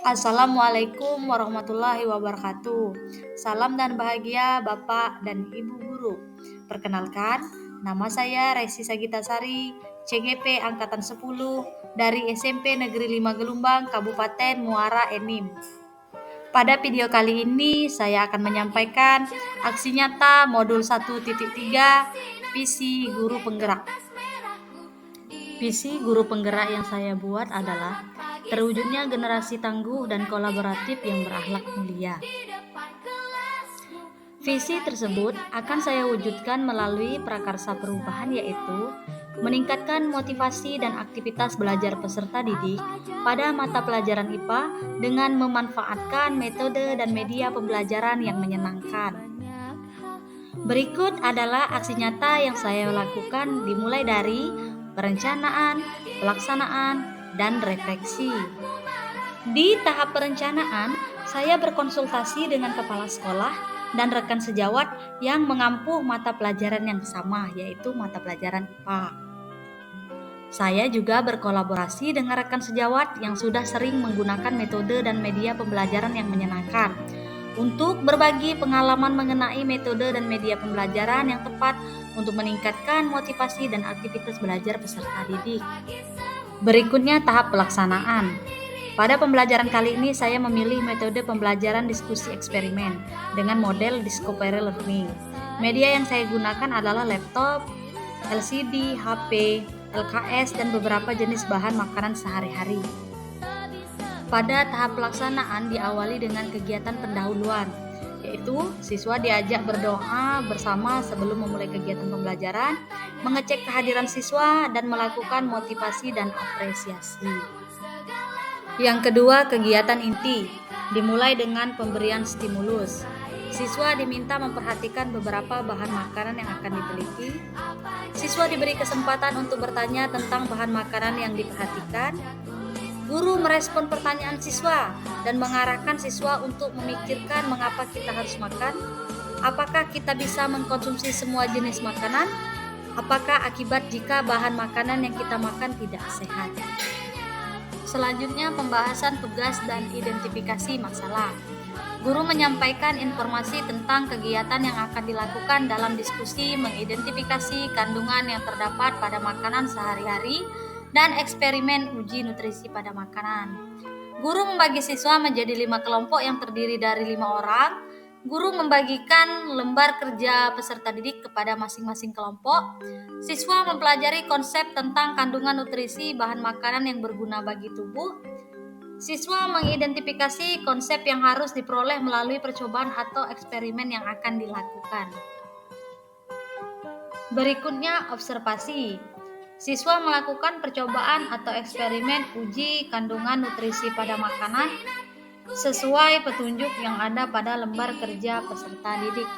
Assalamualaikum warahmatullahi wabarakatuh. Salam dan bahagia Bapak dan Ibu Guru. Perkenalkan, nama saya Resi Sagitasari, CGP Angkatan 10 dari SMP Negeri 5 Gelumbang, Kabupaten Muara Enim. Pada video kali ini saya akan menyampaikan aksi nyata modul 1.3 visi guru penggerak. Visi guru penggerak yang saya buat adalah terwujudnya generasi tangguh dan kolaboratif yang berakhlak mulia. Visi tersebut akan saya wujudkan melalui prakarsa perubahan, yaitu meningkatkan motivasi dan aktivitas belajar peserta didik pada mata pelajaran IPA dengan memanfaatkan metode dan media pembelajaran yang menyenangkan. Berikut adalah aksi nyata yang saya lakukan dimulai dari perencanaan, pelaksanaan, dan refleksi. Di tahap perencanaan, saya berkonsultasi dengan kepala sekolah dan rekan sejawat yang mengampu mata pelajaran yang sama, yaitu mata pelajaran IPA. Saya juga berkolaborasi dengan rekan sejawat yang sudah sering menggunakan metode dan media pembelajaran yang menyenangkan untuk berbagi pengalaman mengenai metode dan media pembelajaran yang tepat untuk meningkatkan motivasi dan aktivitas belajar peserta didik. Berikutnya tahap pelaksanaan. Pada pembelajaran kali ini saya memilih metode pembelajaran diskusi eksperimen dengan model Discovery Learning. Media yang saya gunakan adalah laptop, LCD, HP, LKS, dan beberapa jenis bahan makanan sehari-hari. Pada tahap pelaksanaan diawali dengan kegiatan pendahuluan, yaitu siswa diajak berdoa bersama sebelum memulai kegiatan pembelajaran, mengecek kehadiran siswa, dan melakukan motivasi dan apresiasi. Yang kedua, kegiatan inti, dimulai dengan pemberian stimulus. Siswa diminta memperhatikan beberapa bahan makanan yang akan diteliti. Siswa diberi kesempatan untuk bertanya tentang bahan makanan yang diperhatikan. Guru merespon pertanyaan siswa dan mengarahkan siswa untuk memikirkan mengapa kita harus makan, apakah kita bisa mengkonsumsi semua jenis makanan, apakah akibat jika bahan makanan yang kita makan tidak sehat. Selanjutnya, pembahasan tugas dan identifikasi masalah. Guru menyampaikan informasi tentang kegiatan yang akan dilakukan dalam diskusi, mengidentifikasi kandungan yang terdapat pada makanan sehari-hari, dan eksperimen uji nutrisi pada makanan. Guru membagi siswa menjadi 5 kelompok yang terdiri dari 5 orang. Guru membagikan lembar kerja peserta didik kepada masing-masing kelompok. Siswa mempelajari konsep tentang kandungan nutrisi bahan makanan yang berguna bagi tubuh. Siswa mengidentifikasi konsep yang harus diperoleh melalui percobaan atau eksperimen yang akan dilakukan. Berikutnya, observasi. Siswa melakukan percobaan atau eksperimen uji kandungan nutrisi pada makanan sesuai petunjuk yang ada pada lembar kerja peserta didik.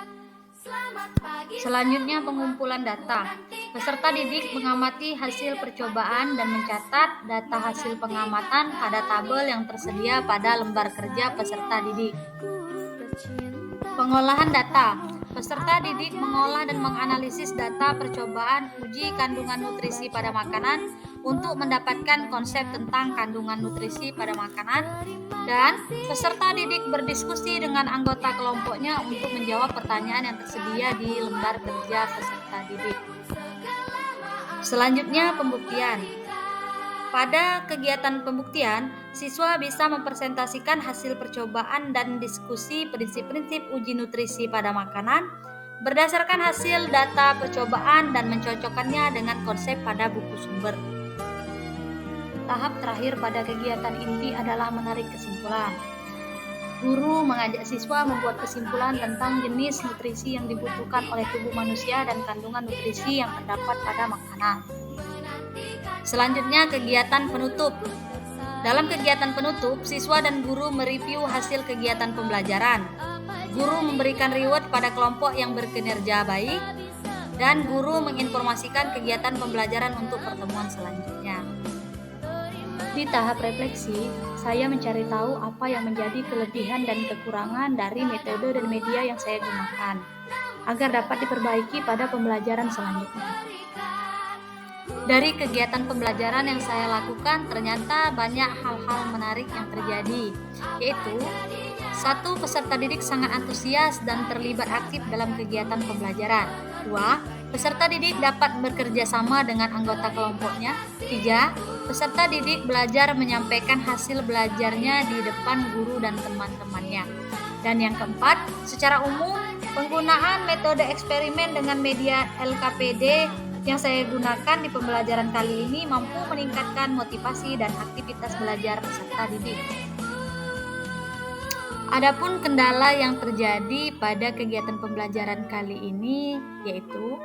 Selanjutnya, pengumpulan data. Peserta didik mengamati hasil percobaan dan mencatat data hasil pengamatan pada tabel yang tersedia pada lembar kerja peserta didik. Pengolahan data. Peserta didik mengolah dan menganalisis data percobaan uji kandungan nutrisi pada makanan untuk mendapatkan konsep tentang kandungan nutrisi pada makanan, dan peserta didik berdiskusi dengan anggota kelompoknya untuk menjawab pertanyaan yang tersedia di lembar kerja peserta didik. Selanjutnya, pembuktian. Pada kegiatan pembuktian, siswa bisa mempresentasikan hasil percobaan dan diskusi prinsip-prinsip uji nutrisi pada makanan berdasarkan hasil data percobaan dan mencocokkannya dengan konsep pada buku sumber. Tahap terakhir pada kegiatan inti adalah menarik kesimpulan. Guru mengajak siswa membuat kesimpulan tentang jenis nutrisi yang dibutuhkan oleh tubuh manusia dan kandungan nutrisi yang terdapat pada makanan. Selanjutnya, kegiatan penutup. Dalam kegiatan penutup, siswa dan guru mereview hasil kegiatan pembelajaran. Guru memberikan reward pada kelompok yang berkinerja baik, dan guru menginformasikan kegiatan pembelajaran untuk pertemuan selanjutnya. Di tahap refleksi, saya mencari tahu apa yang menjadi kelebihan dan kekurangan dari metode dan media yang saya gunakan, agar dapat diperbaiki pada pembelajaran selanjutnya. Dari kegiatan pembelajaran yang saya lakukan, ternyata banyak hal-hal menarik yang terjadi, yaitu satu, peserta didik sangat antusias dan terlibat aktif dalam kegiatan pembelajaran. Dua, peserta didik dapat bekerja sama dengan anggota kelompoknya. Tiga, peserta didik belajar menyampaikan hasil belajarnya di depan guru dan teman-temannya. Dan yang keempat, secara umum, penggunaan metode eksperimen dengan media LKPD yang saya gunakan di pembelajaran kali ini mampu meningkatkan motivasi dan aktivitas belajar peserta didik. Adapun kendala yang terjadi pada kegiatan pembelajaran kali ini yaitu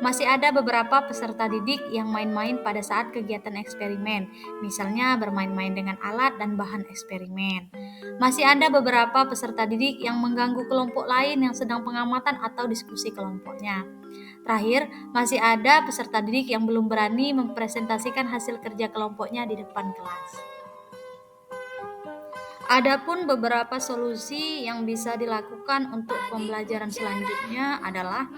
masih ada beberapa peserta didik yang main-main pada saat kegiatan eksperimen, misalnya bermain-main dengan alat dan bahan eksperimen. Masih ada beberapa peserta didik yang mengganggu kelompok lain yang sedang pengamatan atau diskusi kelompoknya. Terakhir, masih ada peserta didik yang belum berani mempresentasikan hasil kerja kelompoknya di depan kelas. Adapun beberapa solusi yang bisa dilakukan untuk pembelajaran selanjutnya adalah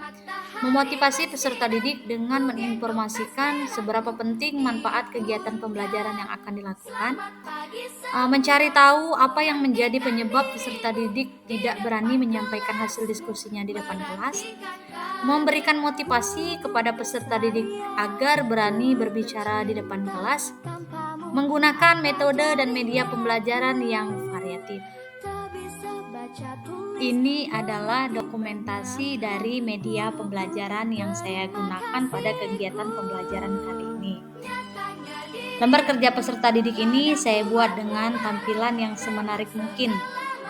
memotivasi peserta didik dengan menginformasikan seberapa penting manfaat kegiatan pembelajaran yang akan dilakukan, mencari tahu apa yang menjadi penyebab peserta didik tidak berani menyampaikan hasil diskusinya di depan kelas, memberikan motivasi kepada peserta didik agar berani berbicara di depan kelas, menggunakan metode dan media pembelajaran yang variatif. Ini adalah dokumentasi dari media pembelajaran yang saya gunakan pada kegiatan pembelajaran kali ini. Lembar kerja peserta didik ini saya buat dengan tampilan yang semenarik mungkin,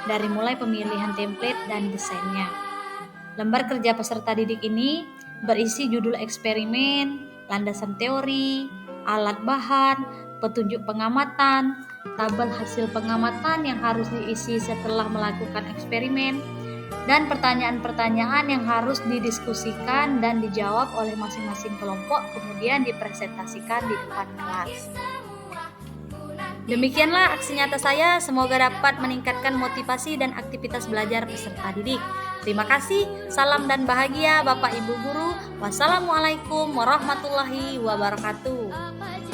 dari mulai pemilihan template dan desainnya. Lembar kerja peserta didik ini berisi judul eksperimen, landasan teori, alat bahan, petunjuk pengamatan, tabel hasil pengamatan yang harus diisi setelah melakukan eksperimen, dan pertanyaan-pertanyaan yang harus didiskusikan dan dijawab oleh masing-masing kelompok kemudian dipresentasikan di depan kelas. Demikianlah aksi nyata saya, semoga dapat meningkatkan motivasi dan aktivitas belajar peserta didik. Terima kasih, salam dan bahagia Bapak Ibu Guru. Wassalamualaikum warahmatullahi wabarakatuh.